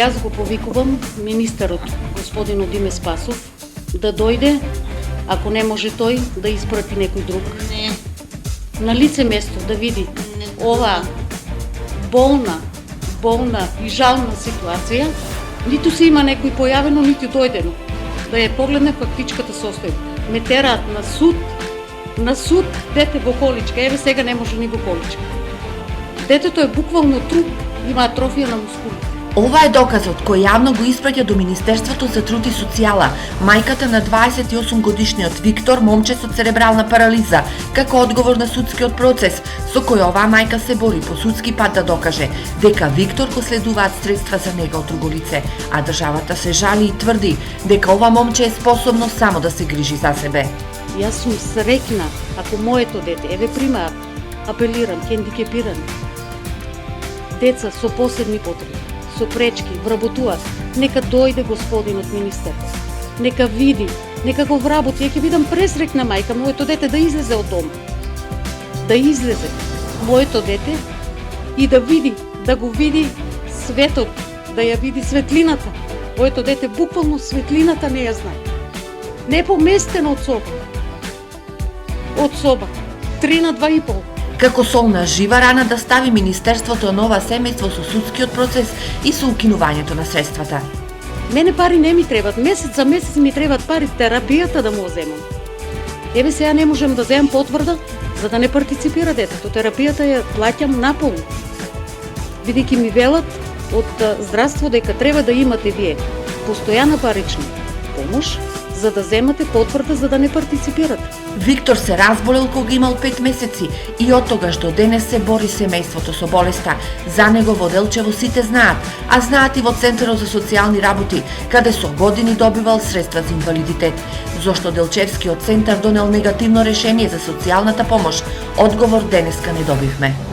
Јас го повикувам министерот, господин Диме Спасов, да дојде, ако не може тој, да испрати некој друг. Не. На лице место да види оваа болна и жална ситуација, ниту се има некој појавено, ниту дојдено. Да ја погледне фактичката состојба. Ме тераат на суд, дете во количка. Еве сега не може ни во количка. Детето е буквално труп, има атрофија на мускулите. Ова е доказот кој јавно го испраќа до Министерството за труд и социјала мајката на 28 годишниот Виктор, момче со церебрална парализа, како одговор на судскиот процес со кој оваа мајка се бори по судски пат да докаже дека Виктор го следуваат средства за нега од друго лице, а државата се жали и тврди дека ова момче е способно само да се грижи за себе. Јас сум среќна ако моето дете, еве пример, апелирам, хендикепирани, деца со посебни потреби, со пречки, вработуваат, нека дојде господинот министер, нека види, нека го вработи. Ја ќе бидам пресрекна мајка, моето дете да излезе од дома, да излезе моето дете и да види, да го види светот, да ја види светлината. Моето дете буквално светлината не ја знае. Не е поместено од соба, 3 на 2,5. Како солна жива рана да стави Министерството на ова семејство со судскиот процес и со укинувањето на средствата. Мене пари не ми требат, месец за месец ми требат пари, терапијата да му земам. Еве сега не можем да земам потврда за да не партиципира детето. Терапијата ја плаќам наполно. Бидејќи ми велат од здравство дека треба да имате вие постојана парична помош за да земате потврда за да не партиципирате. Виктор се разболел кога имал 5 месеци и од тогаш до денес се бори семејството со болеста. За него во Делчево сите знаат, а знаат и во Центарот за социјални работи, каде со години добивал средства за инвалидитет. Зошто Делчевскиот центар донел негативно решение за социјалната помош? Одговор денеска не добивме.